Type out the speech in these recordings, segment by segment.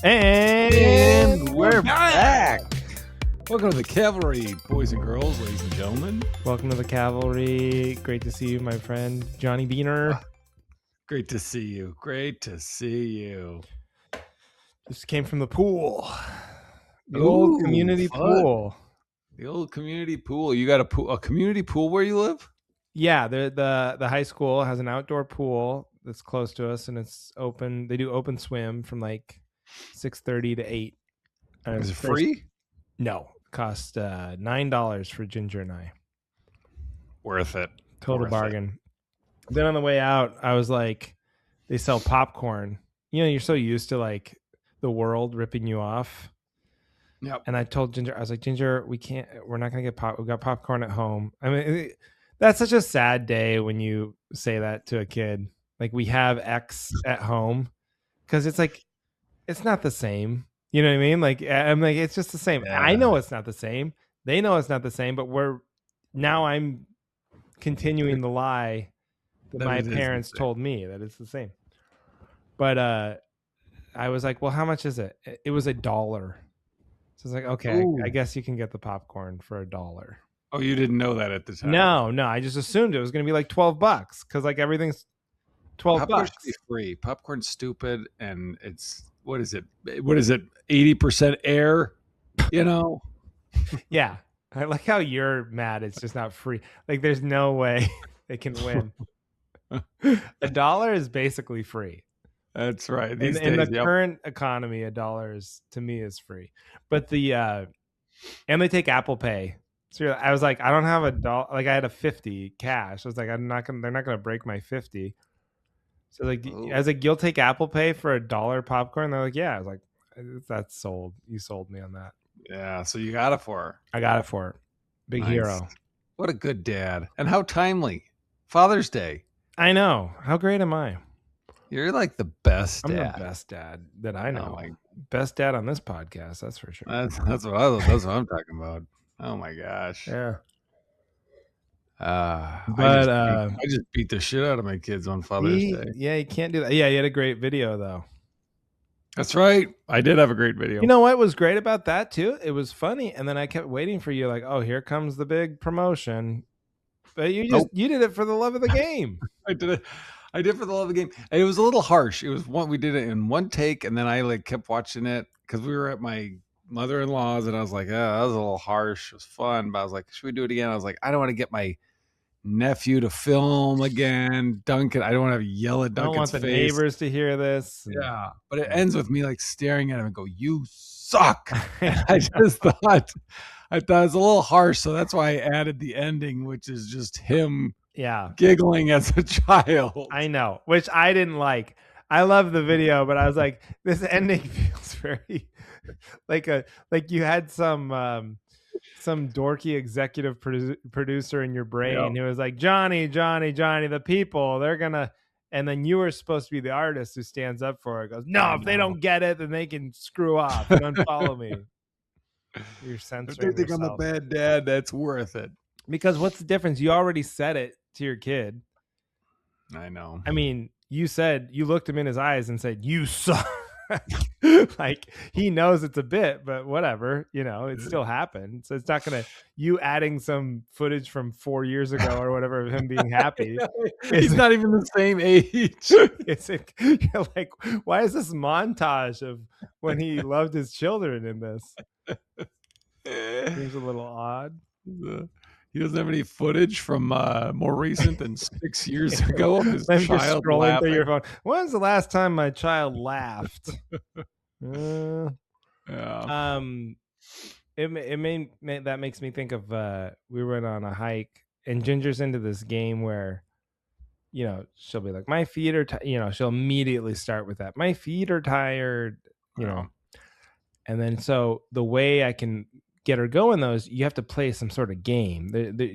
And we're back. Welcome to the Cavalry, boys and girls, ladies and gentlemen. Welcome to the Cavalry. Great to see you, my friend Johnny Beaner. Great to see you. Great to see you. Just came from the pool. The old community pool. The old community pool. You got a community pool where you live? Yeah, the high school has an outdoor pool that's close to us, and it's open. They do open swim from like 6:30 to 8. Is it free? No, it cost $9 for Ginger and I. Worth it. Total bargain. Then on the way out, I was like, they sell popcorn. You know, you're so used to like the world ripping you off. Yep. And I told Ginger, I was like, Ginger, we're not going to get pop. We got popcorn at home. I mean, that's such a sad day when you say that to a kid. Like, we have X at home, because it's like, it's not the same. You know what I mean? Like, I'm like, it's just the same. Yeah. I know it's not the same. They know it's not the same, but I'm continuing the lie that my parents told me that it's the same. But I was like, well, how much is it? It was $1. So I was like, okay, I guess you can get the popcorn for $1. Oh, you didn't know that at the time? No, I just assumed it was going to be like $12 because like everything's $12. Popcorn should be free. Popcorn's stupid, and it's what is it? 80% air. You know? Yeah, I like how you're mad. It's just not free. Like, there's no way they can win. $1 is basically free. That's right. In the current economy, $1 to me is free. But and they take Apple Pay. So I was like, I don't have $1. Like, I had a 50 cash. I was like, they're not gonna break my 50. So like, I was like, you'll take Apple Pay for $1 popcorn? They're like, yeah. I was like, that's sold. You sold me on that. Yeah. So you got it for her. I got it for her. Big hero. What a good dad. And how timely. Father's Day. I know. How great am I? You're like the best dad. I'm the best dad that I know. Best dad on this podcast, that's for sure. That's what I'm talking about. Oh my gosh. Yeah. I just beat the shit out of my kids on Father's Day. Yeah, you can't do that. Yeah, you had a great video though. That's right. I did have a great video. You know what was great about that too? It was funny, and then I kept waiting for you, like, oh, here comes the big promotion. But you did it for the love of the game. I did it for the love of the game. And it was a little harsh. It was we did it in one take, and then I like kept watching it because we were at my mother-in-law's, and I was like, oh, that was a little harsh. It was fun, but I was like, should we do it again? I was like, I don't want to get my nephew to film again. Duncan, I don't want to yell at Duncan's face. I don't want the neighbors to hear this. Yeah, but it ends with me like staring at him and go, you suck. I just thought it was a little harsh, so that's why I added the ending, which is just him giggling as a child. I know, which I didn't like. I love the video, but I was like, this ending feels very like you had some dorky executive producer in your brain who was like, Johnny, the people, they're gonna, and then you were supposed to be the artist who stands up for it. Goes, no, if they don't get it, then they can screw off and unfollow me. You're censoring If they think yourself. I'm a bad dad, that's worth it. Because what's the difference? You already said it to your kid. I know. I mean, you looked him in his eyes and said, you suck. Like, he knows it's a bit, but whatever, it still happened. So it's not gonna, you adding some footage from 4 years ago or whatever of him being happy. He's not even the same age. You're like, why is this montage of when he loved his children in this? Seems a little odd. He doesn't have any footage from more recent than 6 years ago of his child scrolling laughing. through your phone. When's the last time my child laughed? Yeah. That makes me think of we went on a hike, and Ginger's into this game where, she'll be like, my feet are she'll immediately start with that. My feet are tired, know. And then so the way I can get her going, those, you have to play some sort of game.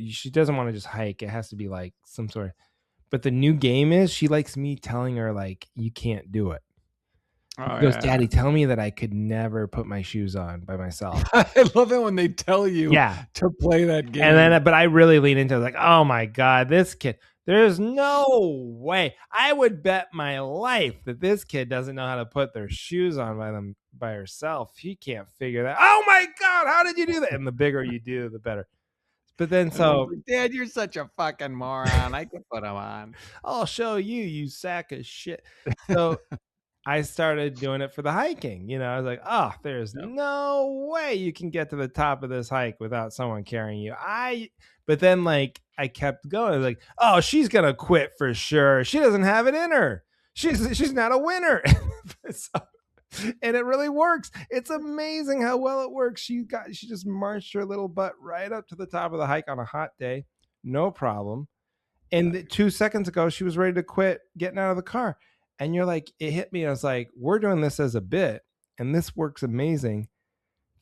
She doesn't want to just hike. It has to be like some sort of, but the new game is she likes me telling her like, you can't do it. She goes, Daddy, tell me that I could never put my shoes on by myself. I love it when they tell you to play that game. And then, but I really lean into it, like, oh my God, this kid. There's no way. I would bet my life that this kid doesn't know how to put their shoes on by herself. He can't figure that. Oh my god, how did you do that? And the bigger you do, the better. But then And mom's so like, Dad, you're such a fucking moron. I can put them on. I'll show you, you sack of shit. So I started doing it for the hiking. I was like, oh, there's Yep. no way you can get to the top of this hike without someone carrying you. But then like I kept going. I was like, oh, she's gonna quit for sure. She doesn't have it in her. She's not a winner. So, and it really works. It's amazing how well it works. She just marched her little butt right up to the top of the hike on a hot day, no problem. And 2 seconds ago, she was ready to quit getting out of the car. And you're like, it hit me. I was like, we're doing this as a bit, and this works amazing.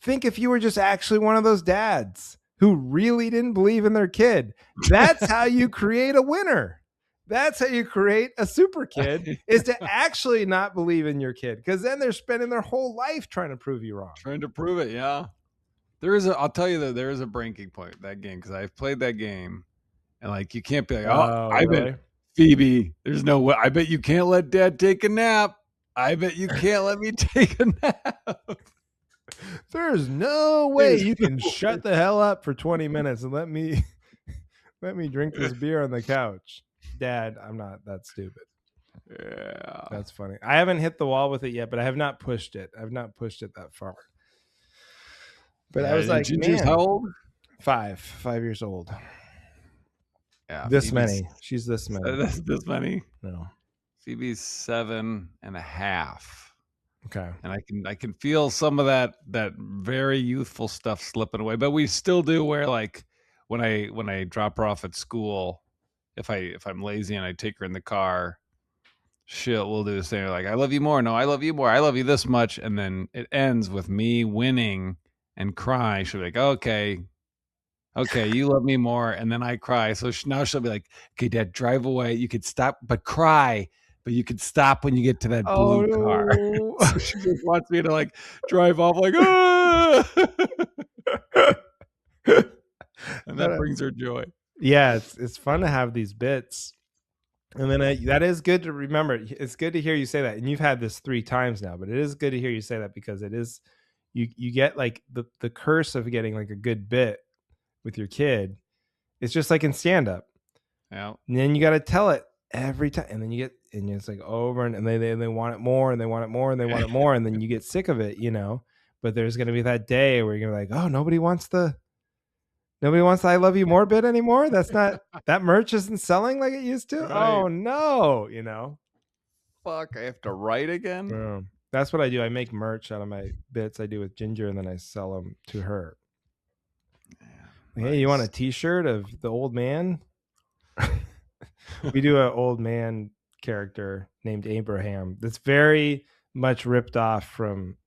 Think if you were just actually one of those dads who really didn't believe in their kid. That's how you create a winner. That's how you create a super kid, is to actually not believe in your kid, because then they're spending their whole life trying to prove you wrong. Trying to prove it, yeah. I'll tell you that there is a breaking point that game, because I've played that game, and like you can't be like, oh, I Really? bet Phoebe, there's no way. I bet you can't let Dad take a nap. I bet you can't let me take a nap. There's no way you can shut the hell up for 20 minutes and let me drink this beer on the couch. Dad, I'm not that stupid. Yeah. That's funny. I haven't hit the wall with it yet, but I have not pushed it. I've not pushed it that far. But I was like, Ginger's man, how old? 5 years old. Yeah. This Phoebe's, many. She's this many. This many? No. Phoebe's 7.5. Okay. And I can feel some of that very youthful stuff slipping away. But we still do where, like, when I drop her off at school, if I'm lazy and I take her in the car, we'll do the same. Like, I love you more. No, I love you more. I love you this much. And then it ends with me winning and crying. She'll be like, okay, you love me more. And then I cry. So now she'll be like, okay, Dad, drive away. You could stop, but cry. But you could stop when you get to that blue car. So she just wants me to like drive off like, ah! And that brings her joy. Yeah, it's fun to have these bits. And then that is good to remember. It's good to hear you say that. And you've had this 3 times now, but it is good to hear you say that, because it is, you get like the curse of getting like a good bit with your kid. It's just like in stand up. Yeah. And then you got to tell it every time. And then it's like over and they want it more and they want it more and they want it more. And then you get sick of it, but there's going to be that day where you're like, oh, nobody wants the I love you more bit anymore. That's not, that merch isn't selling like it used to. Right. Oh no, Fuck, I have to write again. That's what I do. I make merch out of my bits I do with Ginger, and then I sell them to her. Yeah, hey, nice. You want a t-shirt of the old man? We do an old man character named Abraham that's very much ripped off from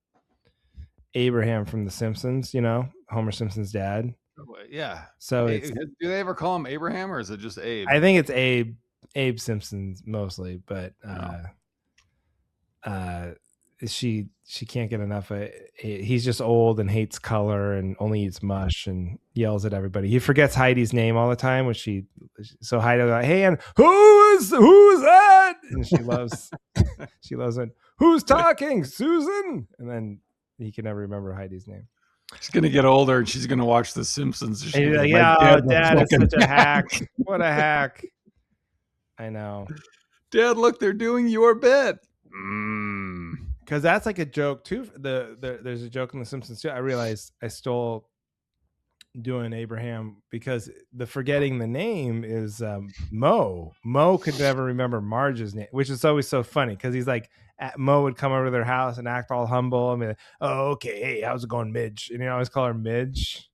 Abraham from The Simpsons, Homer Simpson's dad. Yeah. So do they ever call him Abraham, or is it just Abe? I think it's Abe Simpson mostly, but she can't get enough of it. He's just old and hates color and only eats mush and yells at everybody. He forgets Heidi's name all the time, so Heidi like, hey, and who is that? And she loves it. Who's talking, Susan? And then he can never remember Heidi's name. She's gonna get older and she's gonna watch The Simpsons. And he's like, yeah, Dad is such a hack. What a hack! I know. Dad, look, they're doing your bit. Because that's like a joke too. There's a joke in The Simpsons too. I realized I stole doing Abraham because the forgetting the name is Mo. Mo could never remember Marge's name, which is always so funny because he's like, Mo would come over to their house and act all humble and be like, oh, okay, hey, how's it going, Midge? And you always call her Midge.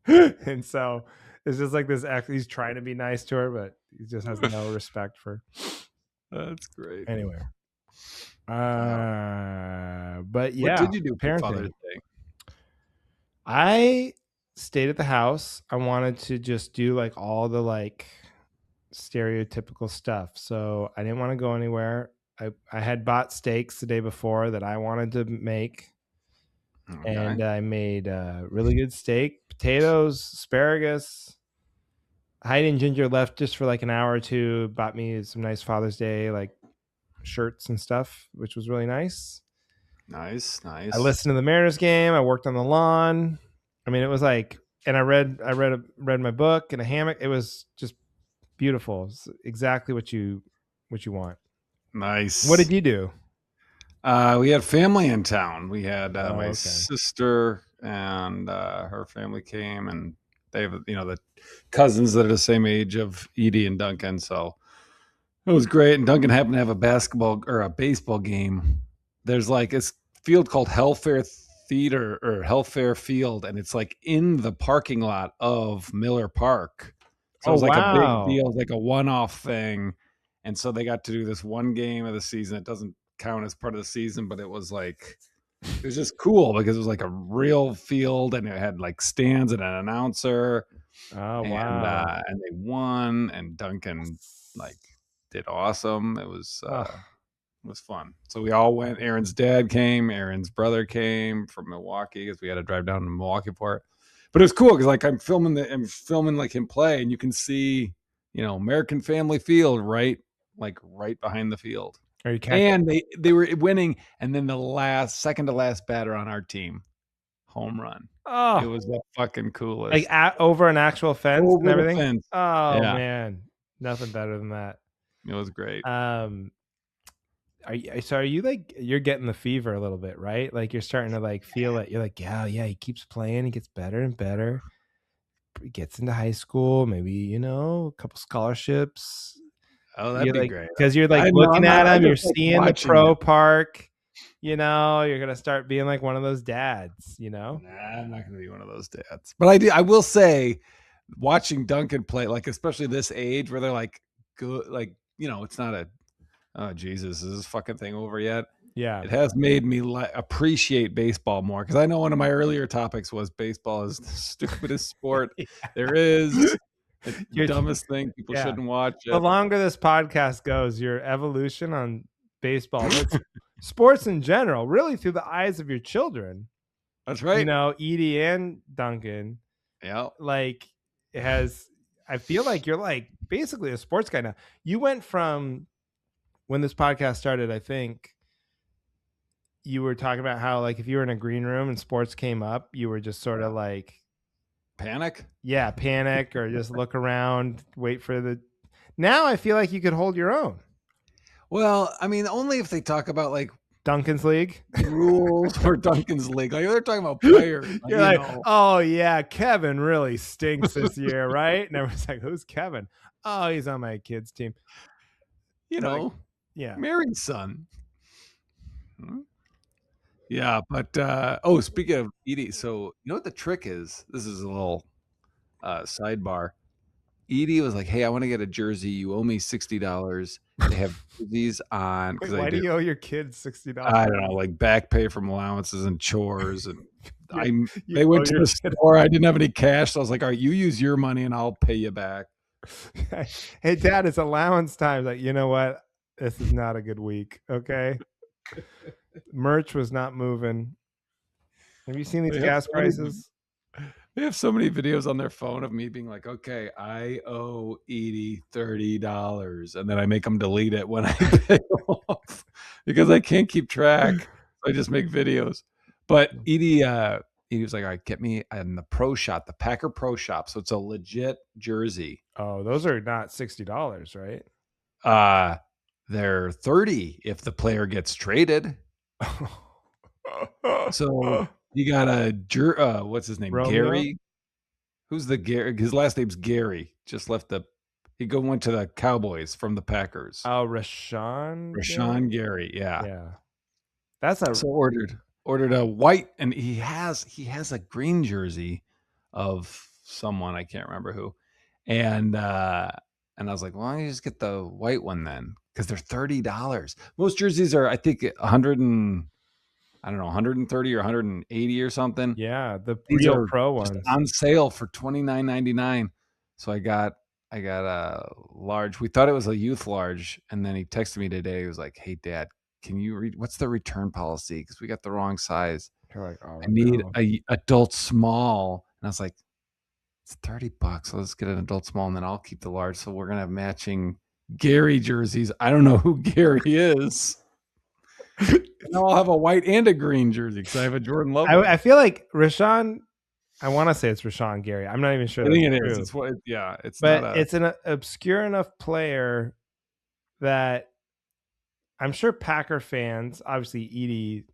And so it's just like this act. He's trying to be nice to her, but he just has no respect for. That's great. Anyway. But yeah. What did you do for Father's Day? I stayed at the house. I wanted to just do like all the like stereotypical stuff. So I didn't want to go anywhere. I had bought steaks the day before that I wanted to make. Okay. And I made a really good steak, potatoes, asparagus, Heidi and Ginger left just for like an hour or two, bought me some nice Father's Day like shirts and stuff, which was really nice. Nice, I nice. listened to the Mariners game. I worked on the lawn. I mean, it was like, and I read my book in a hammock. It was just beautiful. It's exactly what you want. What Nice. did you do? We had family in town. We had Oh, my okay. sister and her family came, and they have the cousins that are the same age of Edie and Duncan. So it was great. And Duncan happened to have a basketball or a baseball game. There's like this field called Hellfair Theater or Hellfair Field, and it's like in the parking lot of Miller Park. So it Oh, was like a big wow. deal, it was like a one-off thing. And so they got to do this one game of the season. It doesn't count as part of the season, but it was like it was just cool because it was like a real field and it had like stands and an announcer Oh, wow. and they won and Duncan like did awesome. Oh, It was fun. So we all went. Aaron's dad came. Aaron's brother came from Milwaukee because we had to drive down to Milwaukee for it. But it was cool because like I'm filming like him play, and you can see American Family Field right behind the field. are you catching? And they were winning, and then the last second to last batter on our team home run. It Oh, was the fucking like coolest over an actual fence and over the everything. fence. Oh Yeah, man, nothing better than that. it was great. Um, are you like you're getting the fever a little bit, right? Like you're starting to like feel it. You're like, yeah, yeah. He keeps playing. He gets better and better. He gets into high school. Maybe a couple scholarships. Oh, that'd You're be like great. because you're like I know. looking I'm not. at I him. You're just like seeing the watching pro it. park. You're gonna start being like one of those dads. Nah, I'm not going to be one of those dads. But I will say, watching Duncan play, like especially this age where they're like good, like it's not a oh Jesus, is this fucking thing over yet? Yeah. It has made me appreciate baseball more because I know one of my earlier topics was baseball is the stupidest sport there is. It's the You're, dumbest thing. People yeah. shouldn't watch The it. longer this podcast goes, your evolution on baseball, but sports in general, really through the eyes of your children, That's right. Edie and Duncan, Yeah. like it has, I feel like you're like basically a sports guy now. You went from when this podcast started, I think you were talking about how like if you were in a green room and sports came up, you were just sort of like, Panic. yeah, panic or just look around, wait for the. Now I feel like you could hold your own. Well, I mean, only if they talk about like Duncan's league. rules for Duncan's league. Like they're talking about players, You're like, oh yeah, Kevin really stinks this year, right? And everyone's like, who's Kevin? Oh, he's on my kids' team. you They're like, know, yeah. Mary's son. Hmm? Yeah, but speaking of Edie, so you know what the trick is? This is a little sidebar. Edie was like, "Hey, I want to get a jersey. You owe me $60." They have jerseys on Wait, because I why do do. you owe your kids $60? I don't know, like back pay from allowances and chores, and you, you they owe went to your the kid. store. I didn't have any cash, so I was like, "All right, you use your money and I'll pay you back." Hey, Dad, it's allowance time. Like, you know what? This is not a good week. Okay, merch was not moving. Have you seen these They have gas so many prices? They have so many videos on their phone of me being like, "Okay, I owe Edie $30," and then I make them delete it when I pay off because I can't keep track. I just make videos. But Edie was like, "All right, get me in the Pro Shop, the Packer Pro Shop." So it's a legit jersey. Oh, those are not $60, right? Uh, they're 30 if the player gets traded. So you got what's his name, Romeo. Gary. Who's the Gary? His last name's Gary. Just left the. Went to the Cowboys from the Packers. Oh, Rashawn Gary. Rashawn Gary, yeah. Yeah, that's a So ordered a white, and he has a green jersey of someone I can't remember who, and I was like, well, why don't you just get the white one then? Because they're $30. Most jerseys are, I think, 100 and I don't know, 130 or 180 or something. yeah, the These real are pro just ones. on sale for $29.99. So I got a large. We thought it was a youth large, and then he texted me today. He was like, "Hey, Dad, can you read what's the return policy? Because we got the wrong size. You're like, I oh need no. a adult small." And I was like, It's $30. So let's get an adult small, and then I'll keep the large. So we're gonna have matching Gary jerseys. I don't know who Gary is. And I'll have a white and a green jersey because I have a Jordan Love one. I feel like Rashawn. I want to say it's Rashawn Gary. I'm not even sure I that's think it is. true. It's what. Yeah, it's not But a. it's an obscure enough player that I'm sure Packer fans, obviously Edie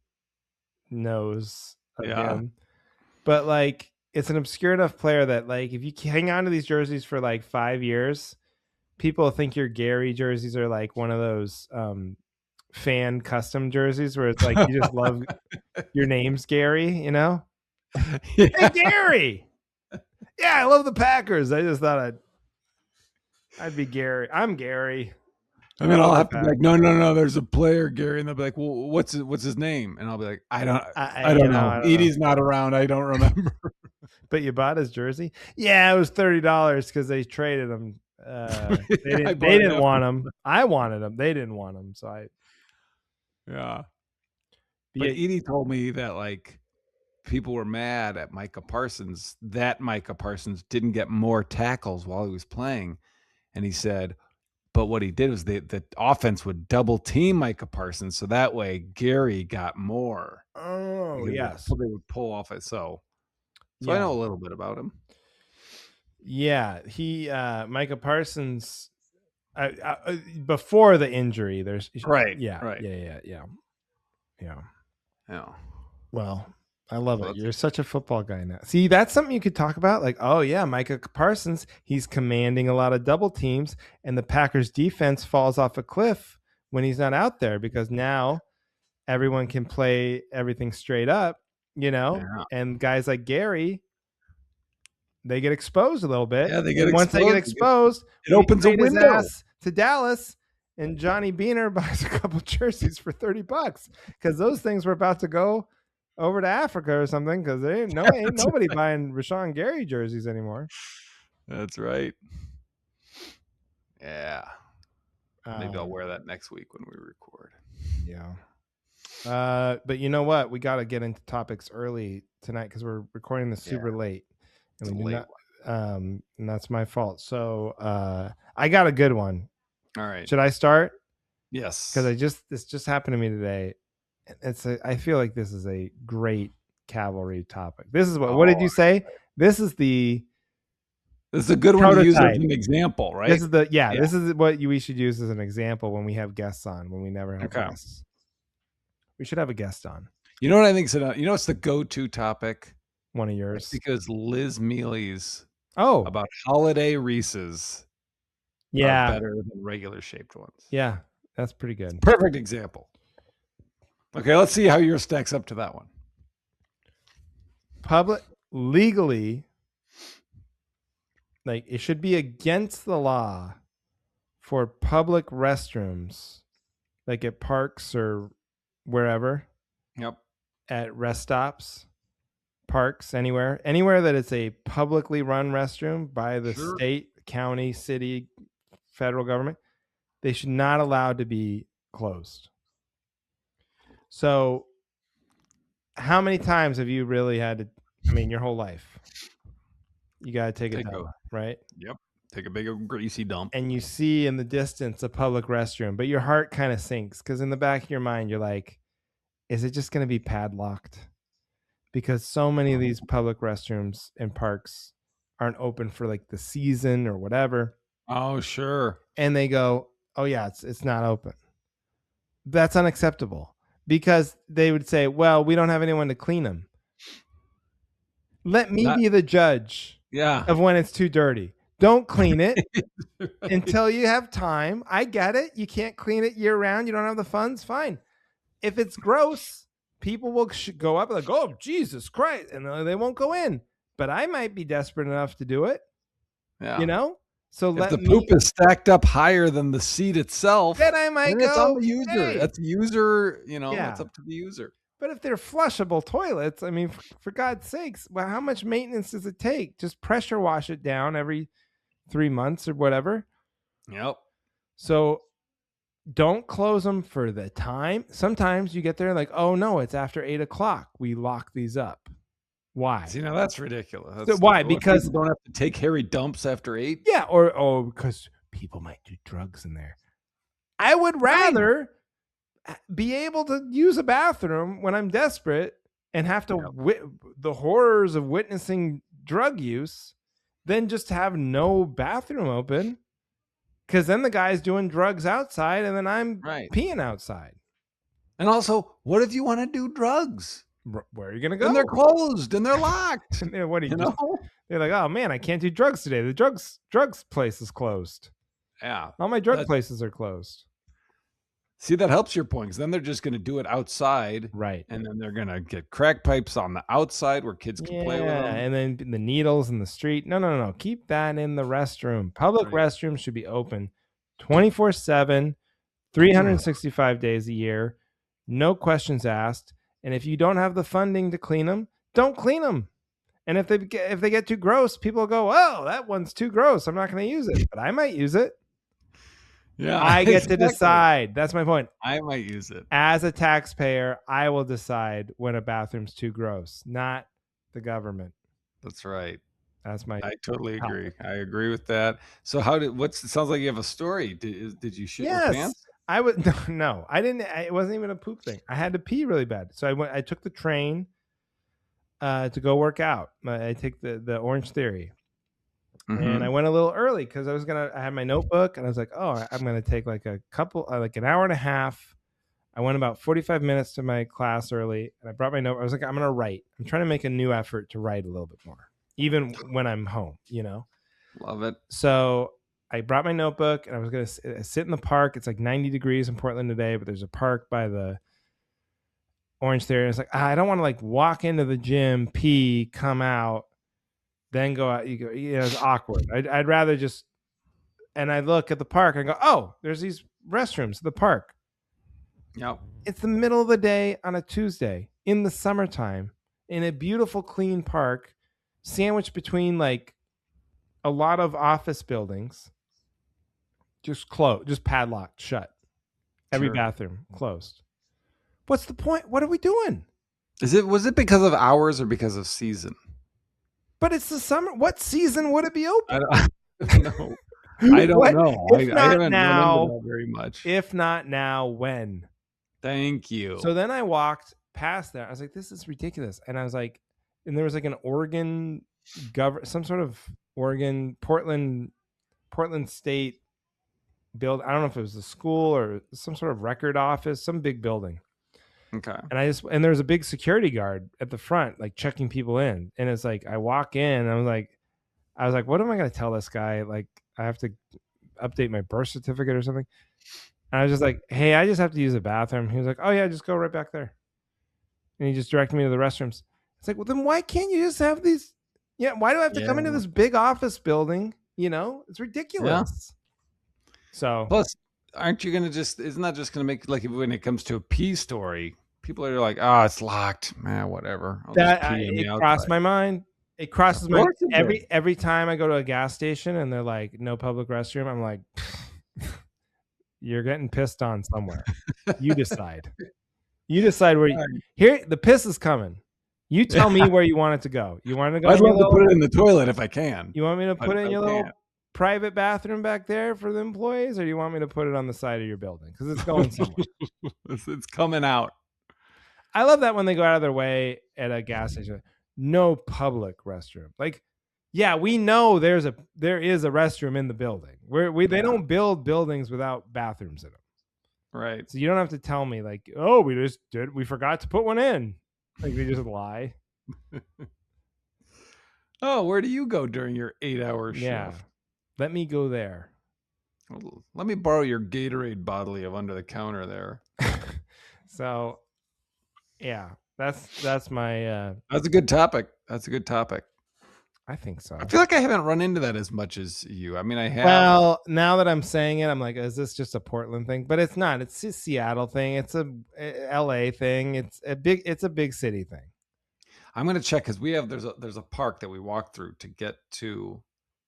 knows of Yeah. him, but like it's an obscure enough player that like if you hang on to these jerseys for like 5 years, people think your Gary jerseys are like one of those fan custom jerseys where it's like you just love your name's Gary, you know? Yeah. Hey Gary. Yeah, I love the Packers. I just thought I'd be Gary. I'm Gary. And then I I'll love have the to be like, no, there's a player, Gary, and they'll be like, well, what's his name? And I'll be like, I don't you know, know. I don't know. Edie's not around. I don't remember. But you bought his jersey? Yeah, it was $30 because they traded him. They didn't want him. I wanted him. They didn't want him. So Yeah. But Edie told me that like people were mad at Micah Parsons that Micah Parsons didn't get more tackles while he was playing. And he said, but what he did was the offense would double team Micah Parsons. So that way Gary got more. Oh, yes. They would pull off it. So I know a little bit about him. Yeah. Micah Parsons, before the injury, there's right. Yeah. Well, I love it. You're such a football guy now. See, that's something you could talk about. Like, oh yeah, Micah Parsons, he's commanding a lot of double teams, and the Packers defense falls off a cliff when he's not out there because now everyone can play everything straight up, you know, and guys like Gary, they get exposed a little bit. Yeah, they get once they get exposed, it opens a window to Dallas. And Johnny Beaner buys a couple jerseys for $30 because those things were about to go over to Africa or something because ain't nobody buying Rashawn Gary jerseys anymore. That's right. Yeah. Maybe I'll wear that next week when we record. Yeah. But you know what? We got to get into topics early tonight because we're recording this super late. And we do not, and that's my fault. So I got a good one. All right. Should I start? Yes. Because this just happened to me today. I feel like this is a great cavalry topic. This is what did you say? This is a good one to use as an example, right? This is this is what we should use as an example when we have guests on, when we never have guests. We should have a guest on. You know what I think? You know, it's the go-to topic. One of yours. It's because Liz Mealy's about holiday Reese's are better than regular shaped ones. Yeah, that's pretty good. Perfect example. Okay, let's see how yours stacks up to that one. Legally, like it should be against the law for public restrooms, like at parks or wherever. Yep. At rest stops, parks, anywhere that it's a publicly run restroom by the state, county, city, federal government, they should not allowed to be closed. So how many times have you really had to, your whole life, you got to take a dump, right? Yep. Take a big greasy dump. And you see in the distance a public restroom, but your heart kind of sinks because in the back of your mind, you're like, is it just going to be padlocked? Because so many of these public restrooms and parks aren't open for like the season or whatever. Oh, sure. And they go, oh yeah, it's not open. That's unacceptable because they would say, well, we don't have anyone to clean them. Let me be the judge of when it's too dirty. Don't clean it until you have time. I get it. You can't clean it year round. You don't have the funds. Fine. If it's gross, people will go up and like, oh, Jesus Christ. And they won't go in. But I might be desperate enough to do it. Yeah. You know? So if the poop is stacked up higher than the seat itself, then I might go. It's on the user. Hey. That's the user, it's up to the user. But if they're flushable toilets, for God's sakes, well, how much maintenance does it take? Just pressure wash it down every 3 months or whatever. Yep. So don't close them for the time. Sometimes you get there like, oh no, it's after 8:00. We lock these up. Why? See, now that's ridiculous. That's So why? stupid. What, Because people don't have to take hairy dumps after 8? yeah, or because people might do drugs in there. I would Fine. rather be able to use a bathroom when I'm desperate and have to Yep. the horrors of witnessing drug use than just have no bathroom open. Because then the guy's doing drugs outside and then I'm Right. peeing outside. And also, what if you want to do drugs? Where are you gonna Then they're go? closed and they're locked. And what do you You just? know? They're like, oh man, I can't do drugs today. The drugs place is closed. Yeah. All my drug That places are closed. See, that helps your point, because then they're just going to do it outside, Right. and then they're going to get crack pipes on the outside where kids can play with Yeah, them. and then the needles in the street. No, no, no, no. Keep that in the restroom. Public Right. restrooms should be open 24/7, 365 days a year, no questions asked. And if you don't have the funding to clean them, don't clean them. And if they get too gross, people go, "Oh, that one's too gross. I'm not going to use it." But I might use it. Yeah, I get to exactly. decide. That's my point. I might use it. As a taxpayer, I will decide when a bathroom's too gross, not the government. That's right. That's my I totally agree. topic. I agree with that. So it sounds like you have a story. Did you shit your Yes. pants? I would no, I didn't. It wasn't even a poop thing. I had to pee really bad, so I took the train to go work out. I take the Orange Theory, and I Mhm. went a little early because I had my notebook, and I was like, oh, I'm gonna take like like an hour and a half. I went about 45 minutes to my class early, and I brought my note. I was like, I'm gonna write. I'm trying to make a new effort to write a little bit more, even when I'm home. Love it. So I brought my notebook and I was going to sit in the park. It's like 90 degrees in Portland today, but there's a park by the Orange Theory. And it's like, I don't want to like walk into the gym, pee, come out, then go out. It's awkward. I'd rather just, and I look at the park and go, oh, there's these restrooms at the park. Yep. It's the middle of the day on a Tuesday in the summertime in a beautiful, clean park, sandwiched between like a lot of office buildings, just closed, just padlocked shut. Every Sure. bathroom closed. What's the point? What are we doing? Was it because of hours or because of season? But it's the summer. What season would it be open? I don't know. I don't know. I If haven't not run into now, that very much. if not now, when? Thank you. So then I walked past there. I was like, this is ridiculous. And I was like, and there was like an Oregon some sort of Oregon, Portland State build. I don't know if it was a school or some sort of record office, some big building. Okay. And there was a big security guard at the front, like checking people in. And it's like, I walk in and I was like, what am I going to tell this guy? Like, I have to update my birth certificate or something. And I was just like, hey, I just have to use the bathroom. He was like, oh yeah, just go right back there. And he just directed me to the restrooms. It's like, well, then why can't you just have these? Yeah. Why do I have to come into this big office building? It's ridiculous. Yeah. So plus, aren't you going to isn't that just going to make, like, when it comes to a pee story, people are like, oh, it's locked. Man, whatever. I'll just pee in the it crossed outside. my mind. It crosses my mind every time I go to a gas station and they're like, no public restroom. I'm like, you're getting pissed on somewhere. You decide. You decide where here the piss is coming. You tell me where you want it to go. You want it to go? I'd love to put it in the toilet if I can. You want me to put it in your little private bathroom back there for the employees, or do you want me to put it on the side of your building? Because it's going somewhere. It's coming out. I love that when they go out of their way at a gas station. No public restroom. Like, yeah, we know there is a restroom in the building. They don't build buildings without bathrooms in them. Right. So you don't have to tell me like, oh, we forgot to put one in. Like, they just lie. Oh, where do you go during your 8-hour shift? Yeah. Let me go there. Well, let me borrow your Gatorade bottle you have under the counter there. So, yeah, that's my. That's a good topic. I think so. I feel like I haven't run into that as much as you. I mean, I have. Well, now that I'm saying it, I'm like, is this just a Portland thing? But it's not. It's a Seattle thing. It's a LA thing. It's a big city thing. I'm gonna check because there's a park that we walk through to get to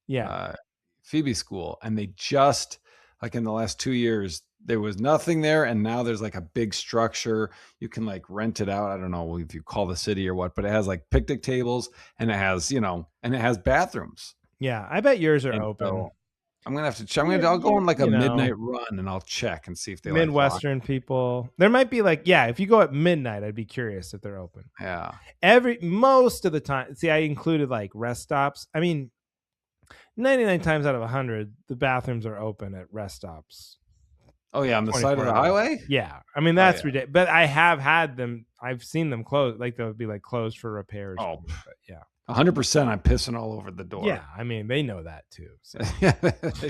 Yeah. Phoebe school, and they just, like, in the last 2 years, there was nothing there, and now there's like a big structure. You can like rent it out. I don't know if you call the city or what, but it has like picnic tables, and it has, and it has bathrooms. Yeah, I bet yours are And open. so I'm gonna have to check. I'll go You're on like a you know, midnight run and I'll check and see if they like lock. Midwestern people. There might be like, yeah, if you go at midnight, I'd be curious if they're open. Yeah. Most of the time, see, I included like rest stops. I mean, 99 times out of 100, the bathrooms are open at rest stops Oh yeah, on the side of 24 the hours. highway. Yeah. I mean, Oh yeah. that's ridiculous. But I have had them, I've seen them close. Like they'll be like closed for repairs. Oh, But yeah. 100%. I'm pissing all over the door. Yeah. I mean, they know that too. So Yes.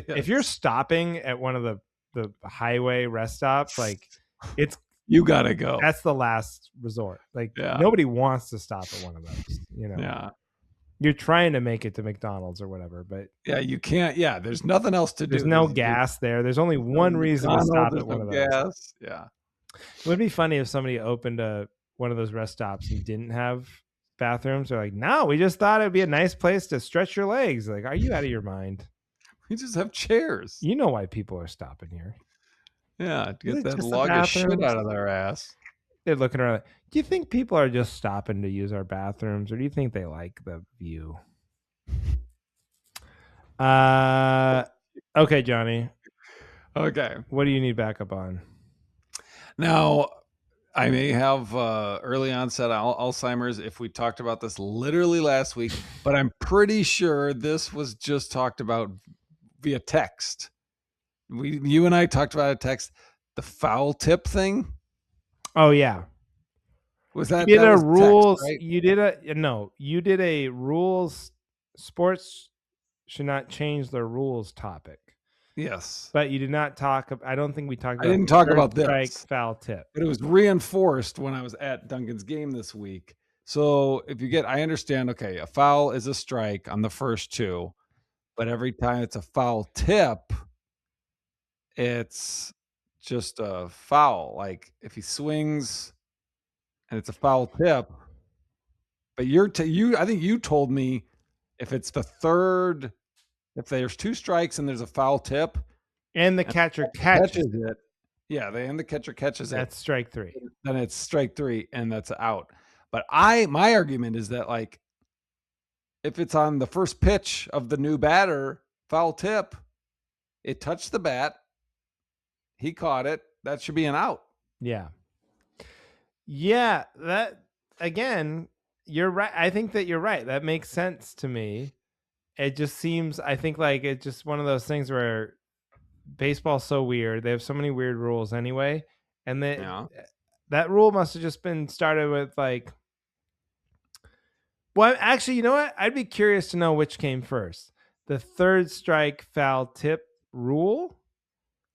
if you're stopping at one of the highway rest stops, like it's, you gotta go. that's the last resort. Like Yeah. nobody wants to stop at one of those, Yeah. You're trying to make it to McDonald's or whatever, but Yeah, you can't. Yeah, there's nothing else to there's do. no gas there. There's only one reason to stop at one of those. Gas. Yeah. It would be funny if somebody opened one of those rest stops and didn't have bathrooms. They're like, no, we just thought it'd be a nice place to stretch your legs. Like, are you out of your mind? We just have chairs. You know why people are stopping here. Yeah, Is get it that just the log of shit bathrooms? out of their ass. They're looking around. Like, do you think people are just stopping to use our bathrooms, or do you think they like the view? Okay, Johnny. Okay. What do you need backup on? Now, I may have early onset Alzheimer's if we talked about this literally last week, but I'm pretty sure this was just talked about via text. You and I talked about a text, the foul tip thing. Oh yeah. Was that You did that a was rules. text, right? You did a rules. Sports should not change their rules topic, Yes. but you did not talk. I don't think we talked I about. didn't talk third about strike this. foul tip. But it was reinforced when I was at Duncan's game this week. So if you I understand, okay, a foul is a strike on the first two, but every time it's a foul tip, it's just a foul. Like if he swings and it's a foul tip, but I think you told me if it's the third, if there's two strikes and there's a foul tip, And the catcher catches it. it. Yeah, and the catcher catches it. That's strike 3. Then it's strike 3 and that's out. But my argument is that like if it's on the first pitch of the new batter, foul tip, it touched the bat, he caught it, that should be an out. Yeah. Yeah, that again, you're right. I think that you're right. That makes sense to me. It just seems I think like it's just one of those things where baseball's so weird. They have so many weird rules anyway. And that rule must have just been started with like, well, actually, you know what? I'd be curious to know which came first. The third strike foul tip rule,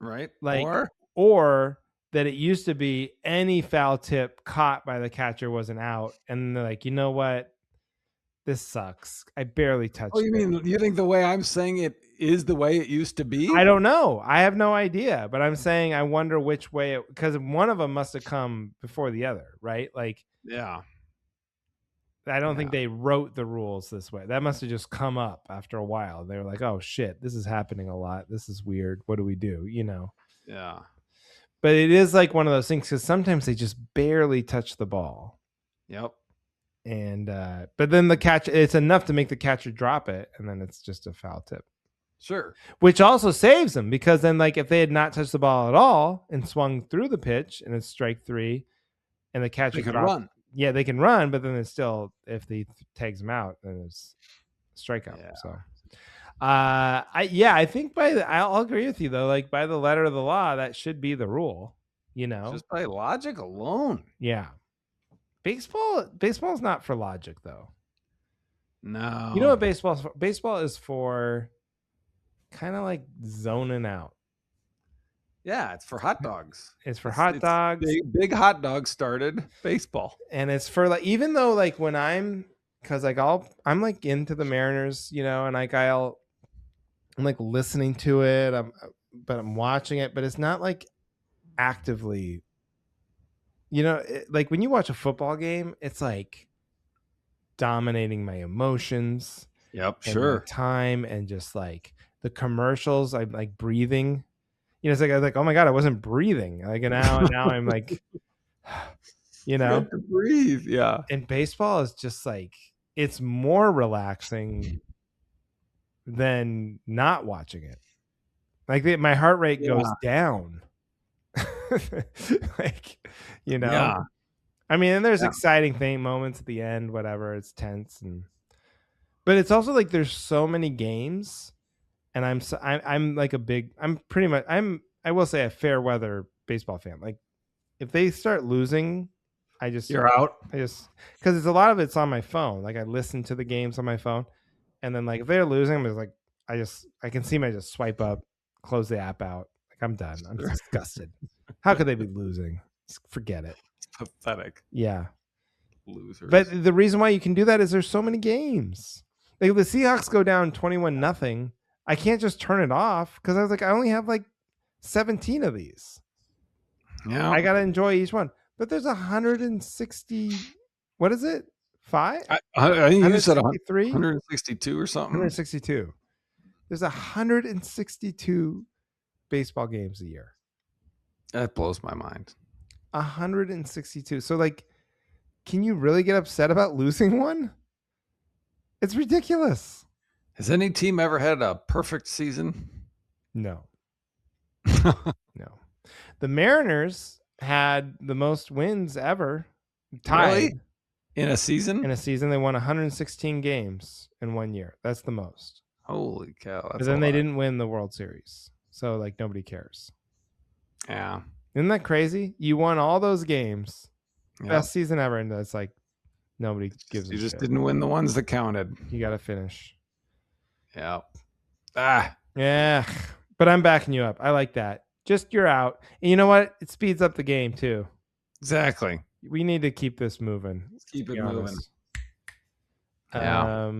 right? Like, or that it used to be any foul tip caught by the catcher was an out. And they're like, you know what? This sucks. I barely touched it. Oh, you mean you think the way I'm saying it is the way it used to be? I don't know. I have no idea. But I'm saying I wonder which way because one of them must have come before the other, right? Like, yeah. I don't think they wrote the rules this way. That must have just come up after a while. They were like, oh shit, this is happening a lot. This is weird. What do we do? Yeah. But it is like one of those things because sometimes they just barely touch the ball. Yep. And but then the catch, it's enough to make the catcher drop it, and then it's just a foul tip. Sure. Which also saves them because then, like, if they had not touched the ball at all and swung through the pitch and it's strike 3, and the catcher could run. Yeah, they can run, but then it's still if he tags them out, then it's strikeout. Yeah. So, I think I'll agree with you though. Like by the letter of the law, that should be the rule. Just by logic alone. Yeah. Baseball's not for logic though. No. You know what baseball is for? Baseball is for kind of like zoning out. Yeah, it's for hot dogs. It's for hot dogs. Big hot dogs started baseball. And it's for like, even though like when I'm like into the Mariners, and like I'm like listening to it. But I'm watching it, but it's not like actively, like when you watch a football game, it's like dominating my emotions. Yep, and sure. my time and just like the commercials, I'm like breathing. it's like I was like, oh my god, I wasn't breathing. Like now I'm like, Forgot to breathe. Yeah. And baseball is just like it's more relaxing than not watching it. Like my heart rate goes down. Like, Yeah. I mean, and there's exciting moments at the end, whatever. It's tense, but it's also like there's so many games, and I'm like I will say a fair weather baseball fan. Like if they start losing, you're out. Because it's a lot of it's on my phone. Like I listen to the games on my phone, and then like if they're losing, I'm just like I can see I just swipe up, close the app out. Like I'm done. I'm disgusted. How could they be losing? Just forget it. It's pathetic. Yeah. Losers. But the reason why you can do that is there's so many games. Like if the Seahawks go down 21-0, I can't just turn it off because I was like, I only have like 17 of these. Yeah. I got to enjoy each one. But there's 160. What is it? 5? I think you said 162 or something. 162. There's 162 baseball games a year. That blows my mind. 162. So like, can you really get upset about losing one? It's ridiculous. Has any team ever had a perfect season? No. No. The Mariners had the most wins ever. Tied. Really? In a season? In a season, they won 116 games in 1 year. That's the most. Holy cow. But then they didn't win the World Series. So like nobody cares. Yeah. Isn't that crazy? You won all those games. Yep. Best season ever, and it's like nobody gives a shit. You just didn't win the ones that counted. You got to finish. Yeah. Yeah. But I'm backing you up. I like that. Just you're out. And you know what? It speeds up the game too. Exactly. We need to keep this moving. Let's keep it moving. Yeah.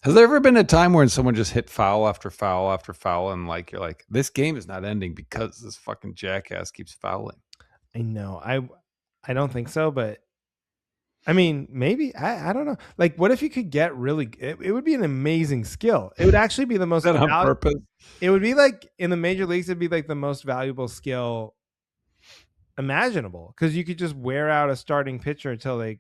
Has there ever been a time when someone just hit foul after foul after foul and like you're like, this game is not ending because this fucking jackass keeps fouling? I know. I don't think so, but I mean, maybe. I don't know. Like, what if you could get really? It would be an amazing skill. It would actually be the most. Is that on purpose? It would be like in the major leagues. It'd be like the most valuable skill imaginable because you could just wear out a starting pitcher until they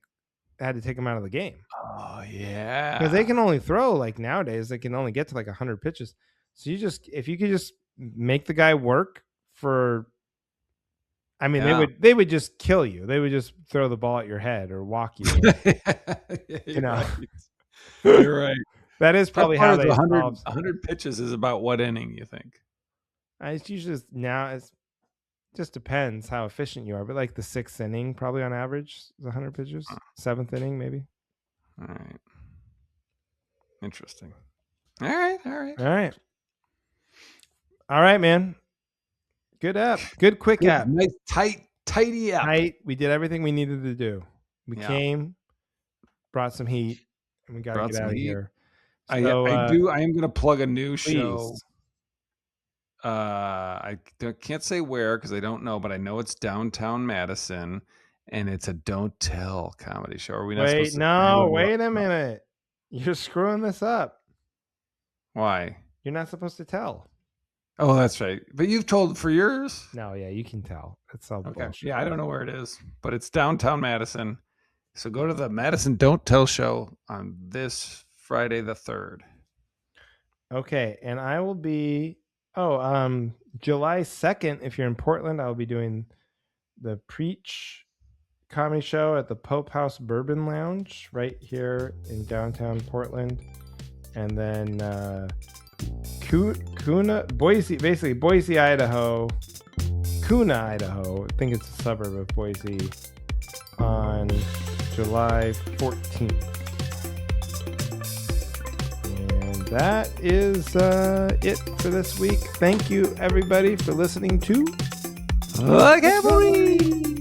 had to take him out of the game. Oh yeah, because they can only throw like nowadays. They can only get to like 100 pitches. So if you could just make the guy work for. I mean, they would just kill you. They would just throw the ball at your head or walk you. You know, right. You're right. That is probably how they 100 pitches is about what inning you think? It's usually it just depends how efficient you are, but like the 6th inning, probably on average, is 100 pitches. 7th inning, maybe. All right. Interesting. All right. All right, man. Good app. Good quick app. Nice tidy app. We did everything we needed to do. We came, brought some heat, and we got to get out of here. So, I am going to plug a new show. I can't say where because I don't know, but I know it's downtown Madison, and it's a Don't Tell comedy show. Are we not wait a minute. You're screwing this up. Why? You're not supposed to tell. Oh, that's right. But you've told for years. No, yeah, you can tell. It's all okay. Bullshit. Yeah, I don't know where it is, but it's downtown Madison. So go to the Madison Don't Tell show on this Friday the 3rd. Okay, and I will be July 2nd. If you're in Portland, I'll be doing the Preach comedy show at the Pope House Bourbon Lounge right here in downtown Portland, and then Boise, Idaho, Kuna, Idaho. I think it's a suburb of Boise on July 14th. And that is it for this week. Thank you, everybody, for listening to The Cavalry.